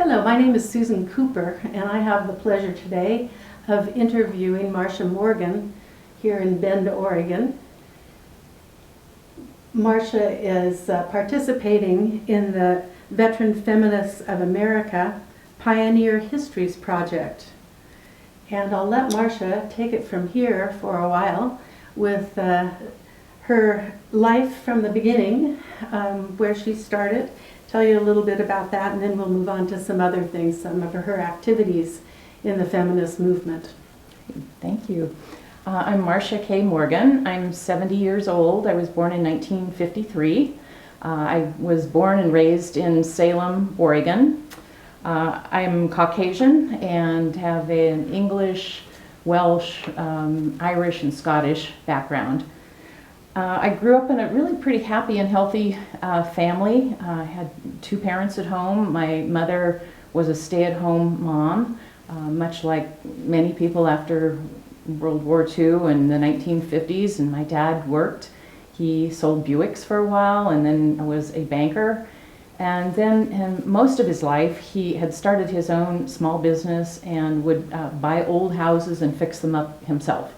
Hello, my name is Susan Cooper, and I have the pleasure today of interviewing Marcia Morgan here in Bend, Oregon. Marcia is participating in the Veteran Feminists of America Pioneer Histories Project. And I'll let Marcia take it from here for a while with her life from the beginning, where she started, tell you a little bit about that, and then we'll move on to some other things, some of her activities in the feminist movement. Thank you. I'm Marcia K. Morgan. I'm 70 years old. I was born in 1953. I was born and raised in Salem, Oregon. I'm Caucasian and have an English, Welsh, Irish, and Scottish background. I grew up in a really pretty happy and healthy family. I had two parents at home. My mother was a stay-at-home mom, much like many people after World War II in the 1950s, and my dad worked. He sold Buicks for a while and then was a banker. And then in most of his life, he had started his own small business and would buy old houses and fix them up himself.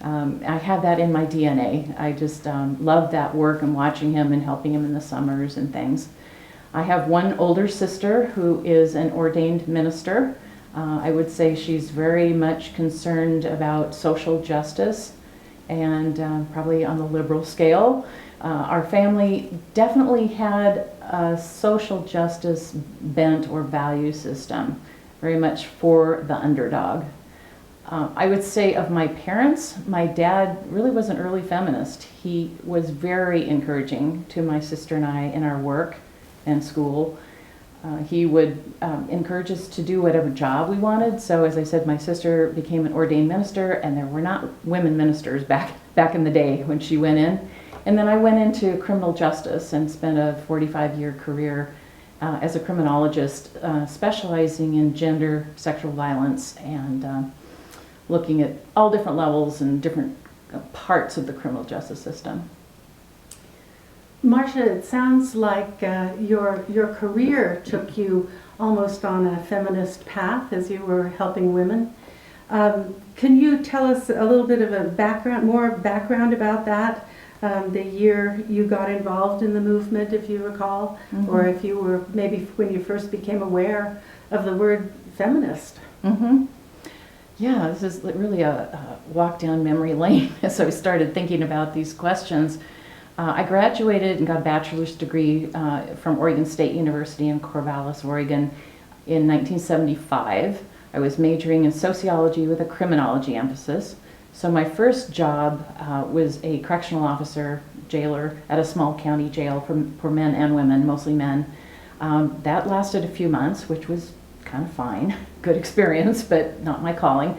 I have that in my DNA. I just loved that work and watching him and helping him in the summers and things. I have one older sister who is an ordained minister. I would say she's very much concerned about social justice and probably on the liberal scale. Our family definitely had a social justice bent or value system, very much for the underdog. I would say of my parents, my dad really was an early feminist. He was very encouraging to my sister and I in our work and school. He would encourage us to do whatever job we wanted. So as I said, my sister became an ordained minister, and there were not women ministers back in the day when she went in. And then I went into criminal justice and spent a 45-year career as a criminologist, specializing in gender, sexual violence, and looking at all different levels and different parts of the criminal justice system. Marcia, it sounds like your career took you almost on a feminist path as you were helping women. Can you tell us a little bit of more background about that? The year you got involved in the movement, if you recall, mm-hmm. or if you were maybe when you first became aware of the word feminist. Mm-hmm. Yeah, this is really a walk down memory lane as I started thinking about these questions. I graduated and got a bachelor's degree from Oregon State University in Corvallis, Oregon in 1975. I was majoring in sociology with a criminology emphasis. So my first job was a correctional officer, jailer at a small county jail for men and women, mostly men. That lasted a few months, which was kind of fine, good experience, but not my calling.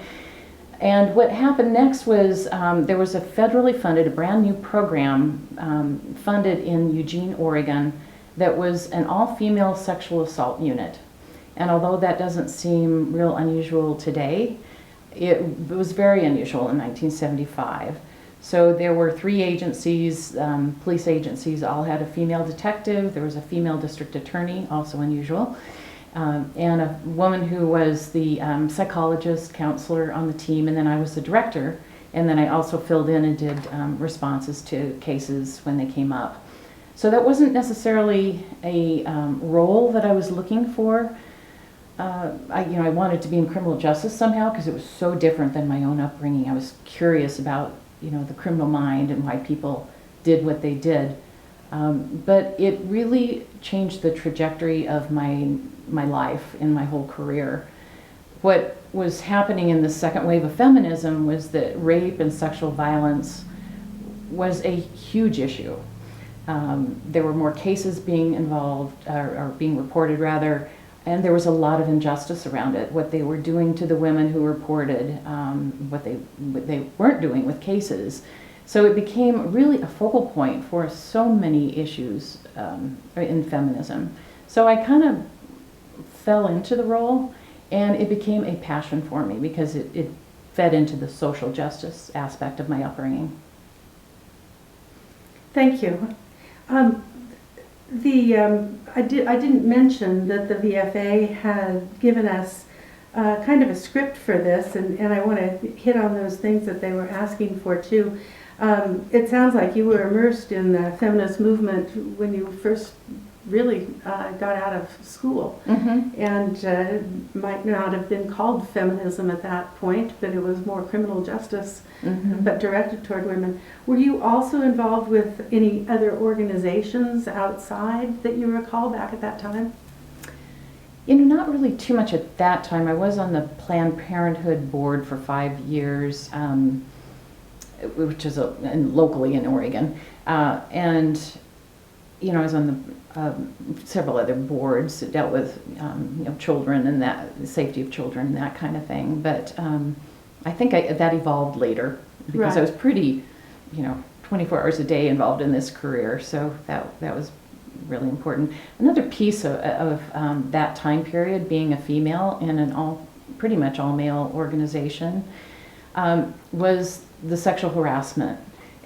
And what happened next was there was a federally funded, a brand new program funded in Eugene, Oregon, that was an all-female sexual assault unit. And although that doesn't seem real unusual today, it was very unusual in 1975. So there were 3 agencies, police agencies, all had a female detective. There was a female district attorney, also unusual. And a woman who was the psychologist, counselor on the team, and then I was the director. And then I also filled in and did responses to cases when they came up. So that wasn't necessarily a role that I was looking for. I wanted to be in criminal justice somehow because it was so different than my own upbringing. I was curious about, the criminal mind and why people did what they did. But it really changed the trajectory of my life and my whole career. What was happening in the second wave of feminism was that rape and sexual violence was a huge issue. There were more cases being involved, or being reported rather, and there was a lot of injustice around it. What they were doing to the women who reported, what they weren't doing with cases. So it became really a focal point for so many issues in feminism. So I kind of fell into the role, and it became a passion for me because it fed into the social justice aspect of my upbringing. Thank you. I didn't mention that the VFA had given us kind of a script for this, and I want to hit on those things that they were asking for too. It sounds like you were immersed in the feminist movement when you first really got out of school, and might not have been called feminism at that point, but it was more criminal justice, but directed toward women. Were you also involved with any other organizations outside that you recall back at that time? You know, not really too much at that time. I was on the Planned Parenthood board for 5 years, which is locally in Oregon, and you know, I was on the several other boards that dealt with you know, children and the safety of children and that kind of thing. But I think that evolved later because I was pretty, you know, 24 hours a day involved in this career. So that was really important. Another piece of that time period, being a female in an pretty much all male organization, was the sexual harassment.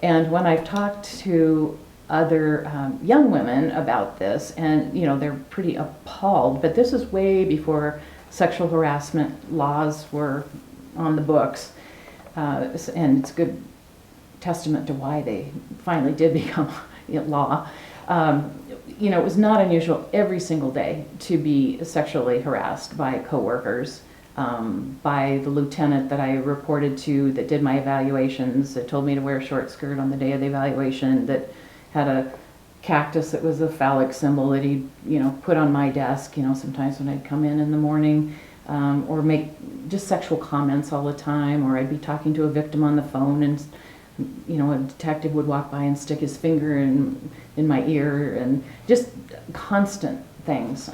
And when I've talked to other young women about this, and you know, they're pretty appalled, but this is way before sexual harassment laws were on the books, and it's a good testament to why they finally did become law. You know, it was not unusual every single day to be sexually harassed by coworkers, by the lieutenant that I reported to that did my evaluations, that told me to wear a short skirt on the day of the evaluation, that had a cactus that was a phallic symbol that he, you know, put on my desk, you know, sometimes when I'd come in the morning, or make just sexual comments all the time, or I'd be talking to a victim on the phone and, you know, a detective would walk by and stick his finger in my ear, and just constant things.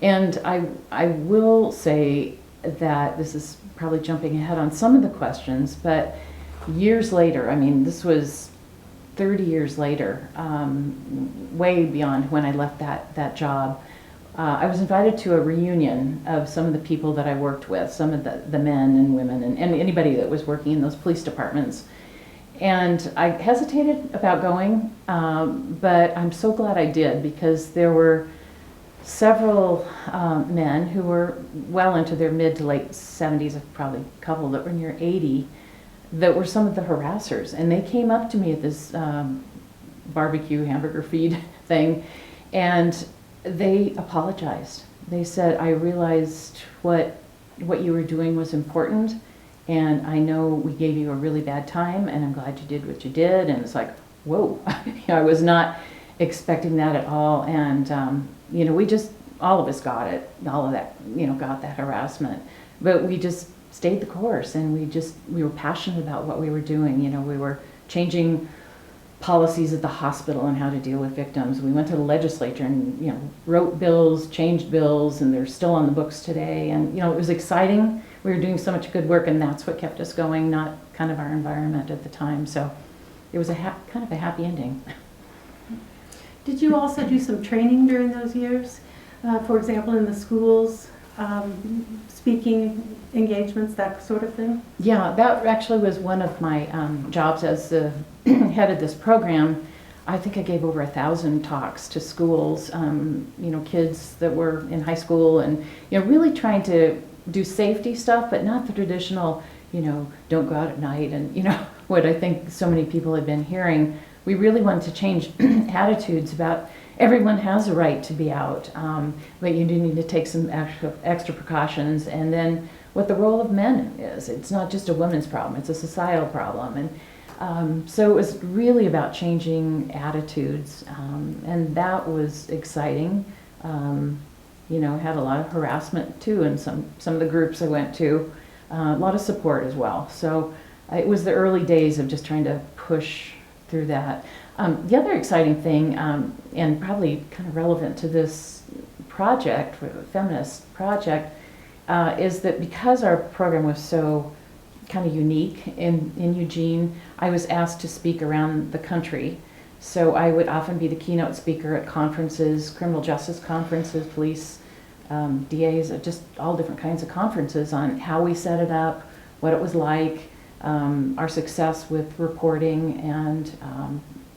And I will say that this is probably jumping ahead on some of the questions, but years later, I mean, this was 30 years later, way beyond when I left that job, I was invited to a reunion of some of the people that I worked with, some of the men and women and anybody that was working in those police departments. And I hesitated about going, but I'm so glad I did, because there were several men who were well into their mid to late 70s, probably a couple that were near 80, that were some of the harassers. And they came up to me at this barbecue hamburger feed thing, and they apologized. They said, I realized what you were doing was important, and I know we gave you a really bad time, and I'm glad you did what you did. And it's like, whoa, I was not expecting that at all. And you know, all of us got it, all of that, you know, got that harassment, but we just stayed the course, and we were passionate about what we were doing. You know, we were changing policies at the hospital on how to deal with victims. We went to the legislature and, you know, wrote bills, changed bills, and they're still on the books today. And, you know, it was exciting. We were doing so much good work, and that's what kept us going, not kind of our environment at the time. So it was kind of a happy ending. Did you also do some training during those years? For example, in the schools, speaking engagements, that sort of thing? Yeah, that actually was one of my jobs as the head of this program. I think I gave over 1,000 talks to schools, you know, kids that were in high school, and, you know, really trying to do safety stuff, but not the traditional, you know, don't go out at night, and, you know, what I think so many people have been hearing. We really wanted to change attitudes about everyone has a right to be out, but you do need to take some extra precautions, and then what the role of men is. It's not just a women's problem, it's a societal problem. And so it was really about changing attitudes, and that was exciting. You know, had a lot of harassment too in some of the groups I went to, a lot of support as well. So it was the early days of just trying to push through that. The other exciting thing, and probably kind of relevant to this project, feminist project, is that because our program was so kind of unique in Eugene, I was asked to speak around the country. So I would often be the keynote speaker at conferences, criminal justice conferences, police, DAs, just all different kinds of conferences on how we set it up, what it was like, our success with reporting, and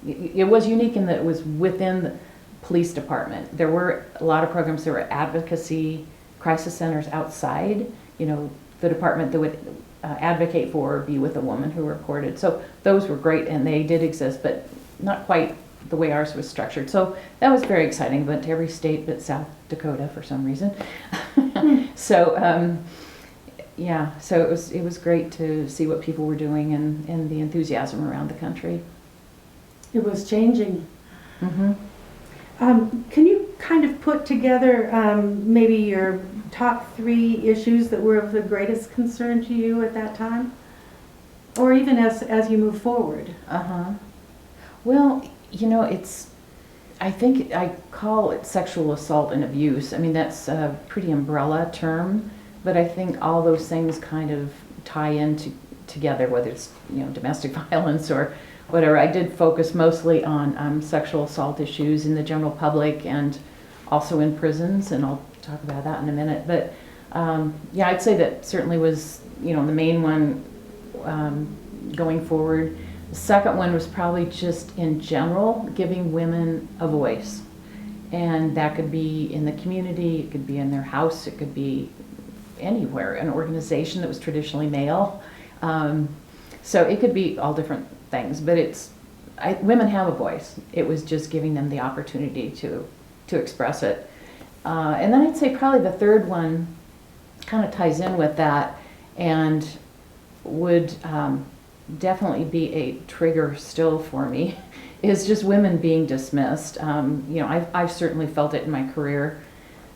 it was unique in that it was within police department. There were a lot of programs. There were advocacy crisis centers outside, the department that would advocate for or be with a woman who reported. So those were great, and they did exist, but not quite the way ours was structured. So that was very exciting. Went to every state but South Dakota for some reason. So so it was great to see what people were doing and the enthusiasm around the country. It was changing. Mm-hmm. Can you kind of put together maybe your top 3 issues that were of the greatest concern to you at that time? Or even as you move forward? Well, I think I call it sexual assault and abuse. I mean, that's a pretty umbrella term, but I think all those things kind of tie in together, whether it's, domestic violence or whatever. I did focus mostly on sexual assault issues in the general public and also in prisons, and I'll talk about that in a minute. But I'd say that certainly was, the main one going forward. The second one was probably just in general giving women a voice, and that could be in the community, it could be in their house, it could be anywhere, an organization that was traditionally male. So it could be all different things, but women have a voice. It was just giving them the opportunity to express it. And then I'd say probably the third one kind of ties in with that and would definitely be a trigger still for me, is just women being dismissed. I've certainly felt it in my career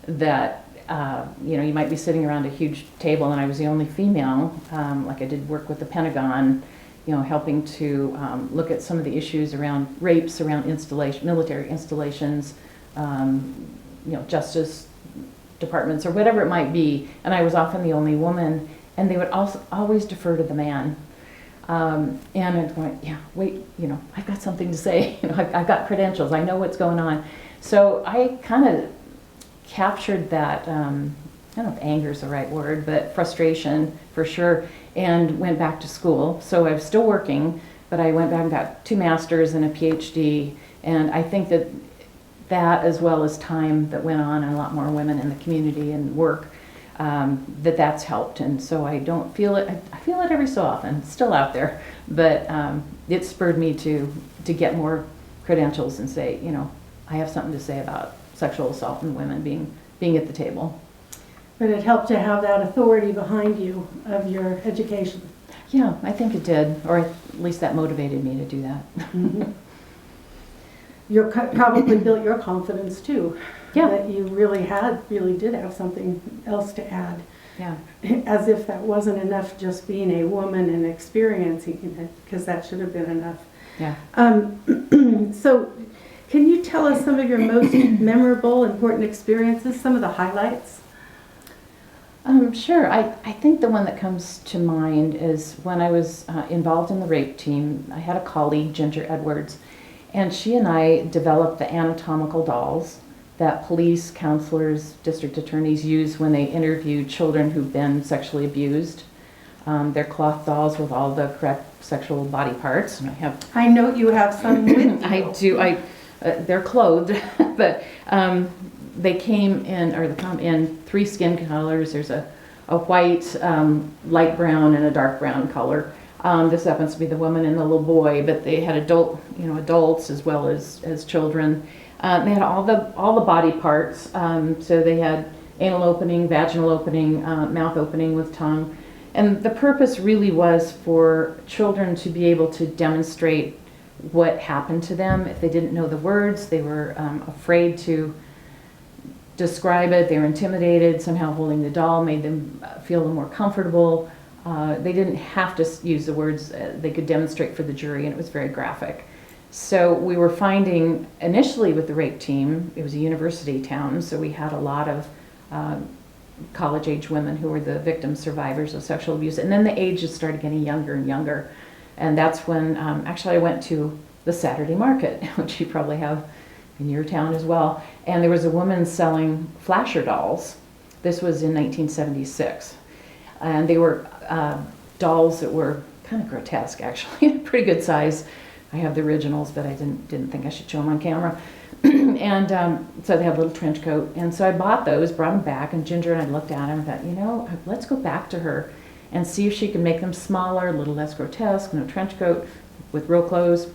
that you might be sitting around a huge table and I was the only female. Like I did work with the Pentagon, helping to look at some of the issues around rapes, around military installations, justice departments or whatever it might be. And I was often the only woman, and they would also always defer to the man. And I'm going, I've got something to say. I've got credentials. I know what's going on. So I kind of captured that, I don't know if anger is the right word, but frustration for sure, and went back to school. So I was still working, but I went back and got 2 masters and a Ph.D. And I think that as well as time that went on and a lot more women in the community and work, that's helped. And so I don't feel it, I feel it every so often, it's still out there, but it spurred me to get more credentials and say, I have something to say about sexual assault and women being at the table. But it helped to have that authority behind you of your education. Yeah, I think it did, or at least that motivated me to do that. Mm-hmm. You probably built your confidence too. Yeah. That you really did have something else to add. Yeah. As if that wasn't enough just being a woman and experiencing it, because that should have been enough. Yeah. So can you tell us some of your most memorable, important experiences, some of the highlights? Sure. I think the one that comes to mind is when I was involved in the rape team. I had a colleague, Ginger Edwards, and she and I developed the anatomical dolls that police, counselors, district attorneys use when they interview children who've been sexually abused. They're cloth dolls with all the correct sexual body parts. And I know you have some with you. I do. They're clothed, but they come in 3 skin colors. There's a white, light brown, and a dark brown color. This happens to be the woman and the little boy, but they had adults as well as children. They had all the body parts. So they had anal opening, vaginal opening, mouth opening with tongue. And the purpose really was for children to be able to demonstrate what happened to them. If they didn't know the words, they were afraid to describe it, they were intimidated. Somehow holding the doll made them feel a little more comfortable. They didn't have to use the words, they could demonstrate for the jury, and it was very graphic. So we were finding, initially with the rape team, it was a university town, so we had a lot of college-age women who were the victims, survivors of sexual abuse, and then the ages started getting younger and younger. And that's when, actually I went to the Saturday market, which you probably have in your town as well, and there was a woman selling flasher dolls. This was in 1976. And they were dolls that were kind of grotesque, actually, pretty good size. I have the originals, but I didn't think I should show them on camera. And so they have a little trench coat. And so I bought those, brought them back, and Ginger and I looked at them and thought, you know, let's go back to her and see if she can make them smaller, a little less grotesque, no trench coat, with real clothes.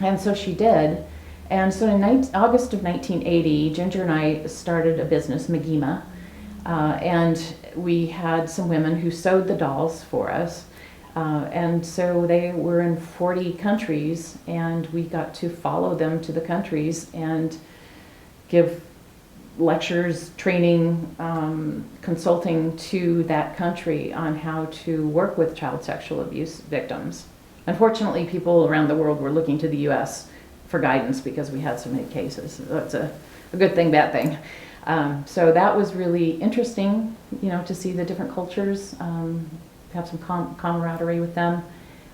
And so she did. And so in August of 1980, Ginger and I started a business, Magima, and we had some women who sewed the dolls for us. And so they were in 40 countries, and we got to follow them to the countries and give lectures, training, consulting to that country on how to work with child sexual abuse victims. Unfortunately, people around the world were looking to the U.S. for guidance because we had so many cases. That's a good thing, bad thing. So that was really interesting, you know, to see the different cultures, have some camaraderie with them.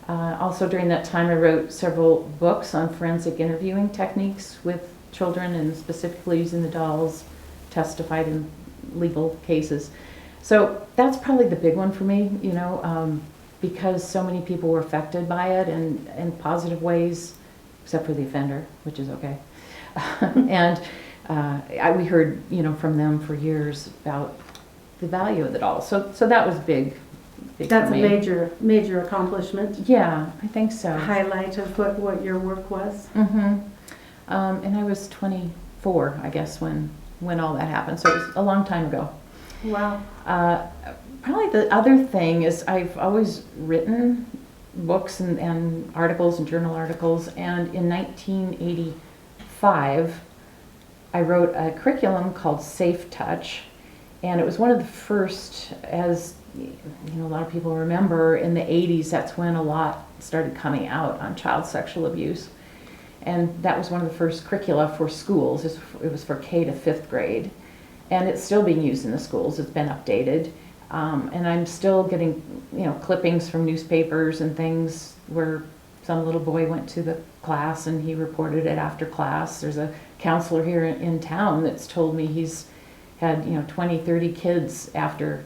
Also during that time, I wrote several books on forensic interviewing techniques with children, and specifically using the dolls, testified in legal cases. So that's probably the big one for me, you know, because so many people were affected by it in positive ways, except for the offender, which is okay. And we heard, you know, from them for years about the value of the dolls. So that was big That's for a me. major accomplishment. Yeah, I think so. Highlight of what your work was. Mm-hmm. And I was 24, I guess, when all that happened. So it was a long time ago. Wow. Probably the other thing is I've always written books and articles and journal articles. And in 1985, I wrote a curriculum called Safe Touch. And it was one of the first, as you know, a lot of people remember, in the 80s, that's when a lot started coming out on child sexual abuse. And that was one of the first curricula for schools. It was for K to 5th grade. And it's still being used in the schools. It's been updated. And I'm still getting, you know, clippings from newspapers and things where some little boy went to the class and he reported it after class. There's a counselor here in town that's told me he's had, you know, 20, 30 kids after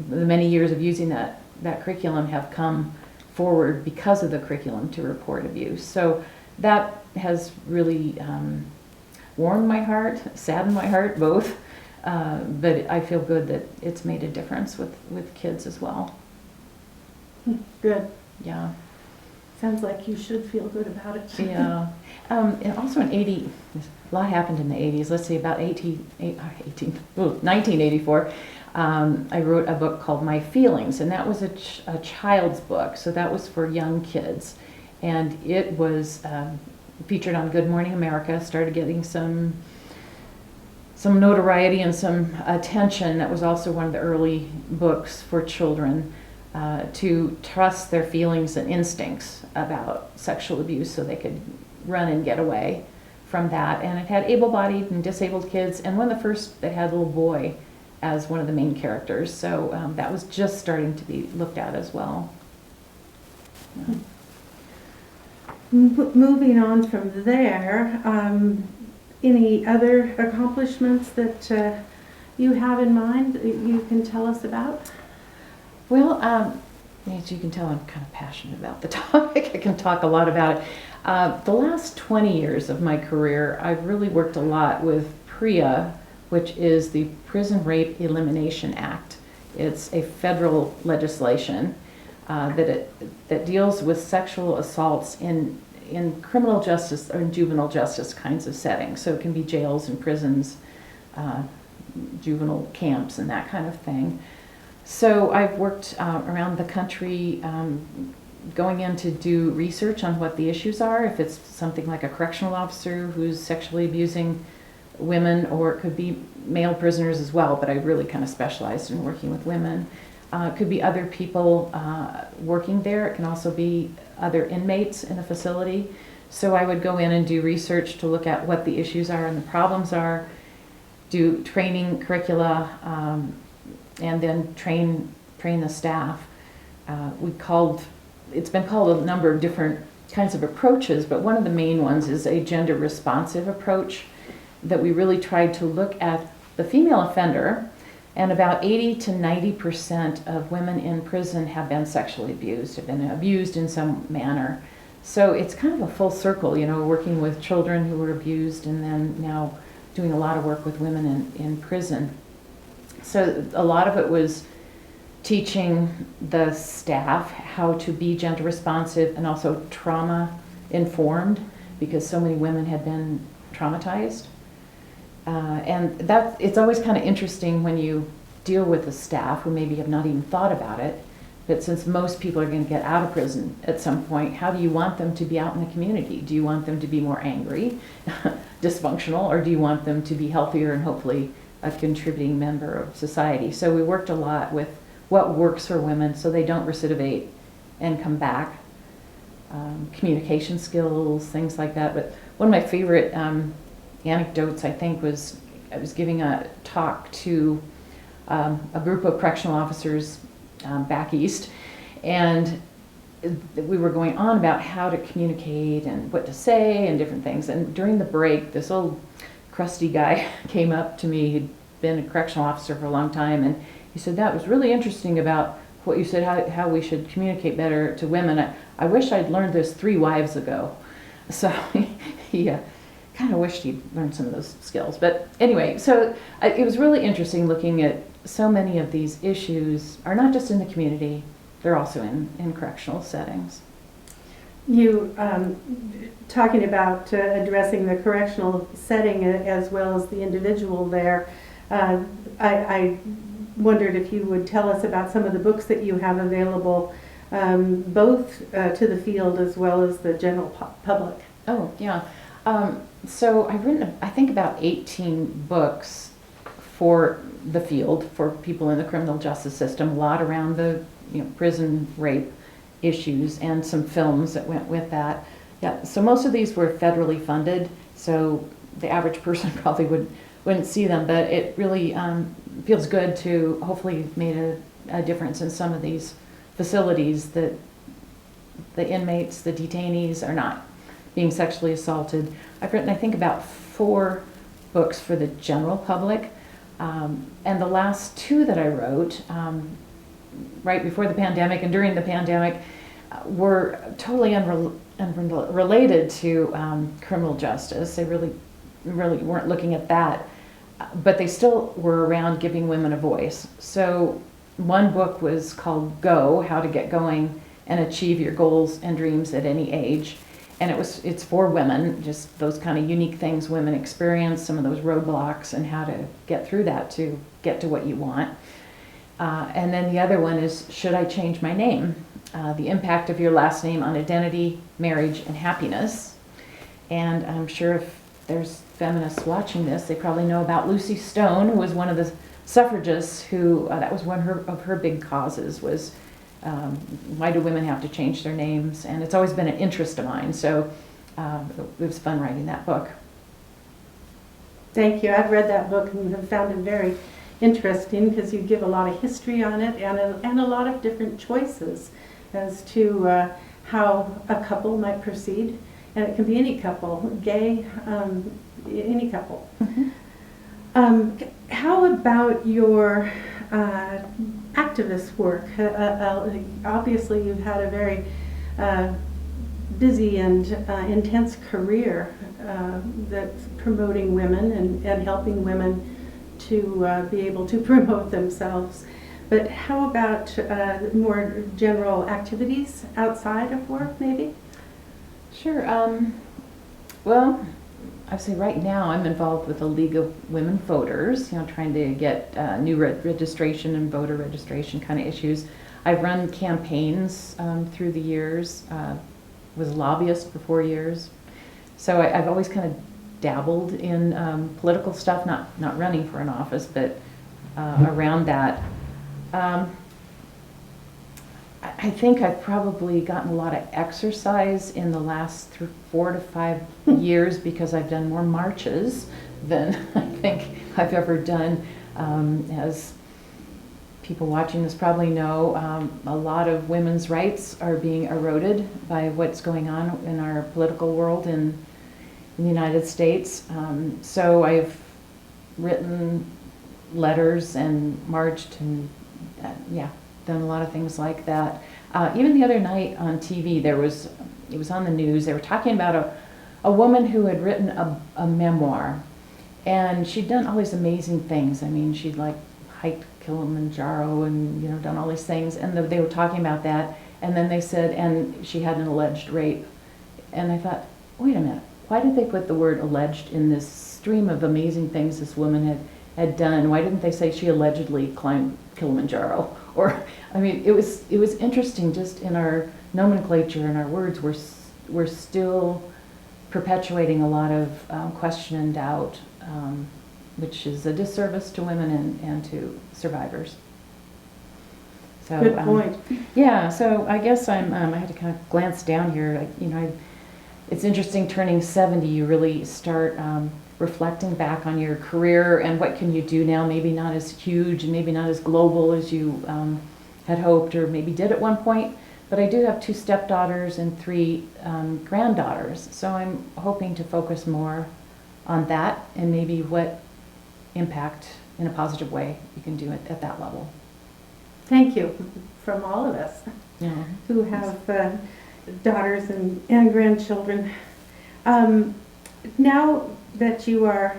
the many years of using that curriculum have come forward because of the curriculum to report abuse. So that has really warmed my heart, saddened my heart, both. But I feel good that it's made a difference with kids as well. Good. Yeah. Sounds like you should feel good about it. Yeah. And also in 80, a lot happened in the 80s. Let's see, about 1984, I wrote a book called My Feelings, and that was a child's book. So that was for young kids. And it was featured on Good Morning America, started getting some notoriety and some attention. That was also one of the early books for children to trust their feelings and instincts about sexual abuse so they could run and get away from that. And it had able-bodied and disabled kids, and one of the first that had a little boy as one of the main characters. So that was just starting to be looked at as well. Yeah. Moving on from there, any other accomplishments that you have in mind that you can tell us about? Well, as you can tell, I'm kind of passionate about the topic. I can talk a lot about it. The last 20 years of my career, I've really worked a lot with PREA, which is the Prison Rape Elimination Act. It's a federal legislation that deals with sexual assaults in criminal justice or in juvenile justice kinds of settings. So it can be jails and prisons, juvenile camps and that kind of thing. So I've worked around the country going in to do research on what the issues are, if it's something like a correctional officer who's sexually abusing women, or it could be male prisoners as well, but I really kind of specialized in working with women. It could be other people working there. It can also be other inmates in a facility. So I would go in and do research to look at what the issues are and the problems are, do training curricula, and then train the staff. It's been called a number of different kinds of approaches, but one of the main ones is a gender responsive approach that we really tried to look at the female offender, and about 80 to 90% of women in prison have been sexually abused, have been abused in some manner. So it's kind of a full circle, you know, working with children who were abused and then now doing a lot of work with women in prison. So a lot of it was teaching the staff how to be gender responsive and also trauma informed, because so many women had been traumatized. And it's always kind of interesting when you deal with the staff who maybe have not even thought about it. But since most people are going to get out of prison at some point, how do you want them to be out in the community? Do you want them to be more angry, dysfunctional, or do you want them to be healthier and hopefully a contributing member of society? So we worked a lot with what works for women so they don't recidivate and come back. Communication skills, things like that. But one of my favorite anecdotes, I think, was I was giving a talk to a group of correctional officers back east, and we were going on about how to communicate and what to say and different things. And during the break, this old crusty guy came up to me. He'd been a correctional officer for a long time, and he said, "That was really interesting about what you said, how we should communicate better to women. I wish I'd learned this 3 wives ago." So he kind of wished he'd learned some of those skills. But anyway, so it was really interesting looking at so many of these issues are not just in the community, they're also in correctional settings. You, talking about addressing the correctional setting as well as the individual there, I wondered if you would tell us about some of the books that you have available, both to the field as well as the general public. Oh, yeah. So I've written, I think, about 18 books for the field, for people in the criminal justice system, a lot around the prison rape issues, and some films that went with that. Yeah, so most of these were federally funded, so the average person probably wouldn't see them, but it really feels good to hopefully made a difference in some of these facilities, that the inmates, the detainees, are not being sexually assaulted. I've written, I think, about 4 books for the general public, and the last 2 that I wrote right before the pandemic and during the pandemic were totally unrelated to criminal justice. They really weren't looking at that, but they still were around giving women a voice. So one book was called Go, How to Get Going and Achieve Your Goals and Dreams at Any Age. And it's for women, just those kind of unique things women experience, some of those roadblocks, and how to get through that to get to what you want. And then the other one is Should I Change My Name? The Impact of Your Last Name on Identity, Marriage, and Happiness. And I'm sure if there's feminists watching this, they probably know about Lucy Stone, who was one of the suffragists who, that was one of her big causes, was why do women have to change their names? And it's always been an interest of mine, so it was fun writing that book. Thank you. I've read that book and have found it very interesting because you give a lot of history on it and a lot of different choices as to how a couple might proceed. And it can be any couple, gay, any couple. Mm-hmm. How about your activist work? Obviously, you've had a very busy and intense career that's promoting women and helping women to be able to promote themselves. But how about more general activities outside of work, maybe? Sure. Well, I'd say right now I'm involved with the League of Women Voters, trying to get new registration and voter registration kind of issues. I've run campaigns through the years, was a lobbyist for 4 years. So I've always kind of dabbled in political stuff, not running for an office, but around that. I think I've probably gotten a lot of exercise in the last 4 to 5 years because I've done more marches than I think I've ever done. As people watching this probably know, a lot of women's rights are being eroded by what's going on in our political world in the United States. So I've written letters and marched and done a lot of things like that. Even the other night on TV, there was it was on the news. They were talking about a woman who had written a memoir, and she'd done all these amazing things. I mean, she'd like hiked Kilimanjaro and, you know, done all these things, and they were talking about that, and then they said, and she had an alleged rape. And I thought, wait a minute, why did they put the word alleged in this stream of amazing things this woman had done? Why didn't they say she allegedly climbed Kilimanjaro? Or, I mean, it was interesting just in our nomenclature and our words, we're still perpetuating a lot of question and doubt, which is a disservice to women and to survivors. So, Good point. Yeah, so I guess I had to kind of glance down here. You know, it's interesting turning 70. You really start reflecting back on your career and what can you do now. Maybe not as huge and maybe not as global as you had hoped or maybe did at one point. But I do have 2 stepdaughters and 3 granddaughters. So I'm hoping to focus more on that and maybe what impact in a positive way you can do it at that level. Thank you from all of us Yeah. who have daughters and grandchildren. Now that you are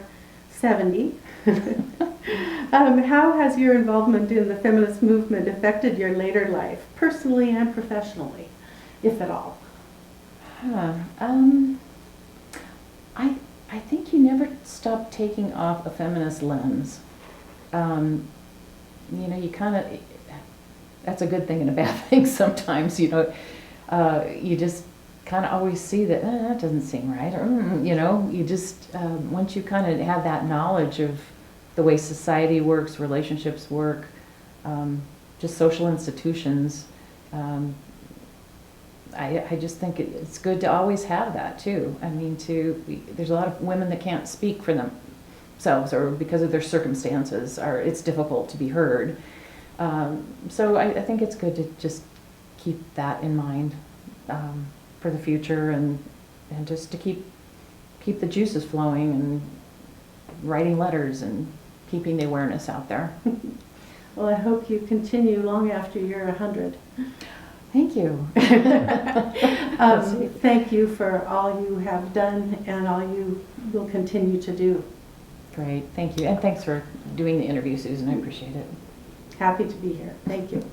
70, how has your involvement in the feminist movement affected your later life, personally and professionally, if at all? I think you never stop taking off a feminist lens. You know, you kind of, that's a good thing and a bad thing sometimes, you know. You just kind of always see that, that doesn't seem right, or, you know, you just, once you kind of have that knowledge of the way society works, relationships work, just social institutions, I just think it's good to always have that too. I mean, there's a lot of women that can't speak for themselves or because of their circumstances, or it's difficult to be heard. So I think it's good to just keep that in mind for the future, and just to keep the juices flowing and writing letters and keeping the awareness out there. Well, I hope you continue long after you're 100. Thank you. Thank you for all you have done and all you will continue to do. Great, thank you. And thanks for doing the interview, Susan. I appreciate it. Happy to be here. Thank you.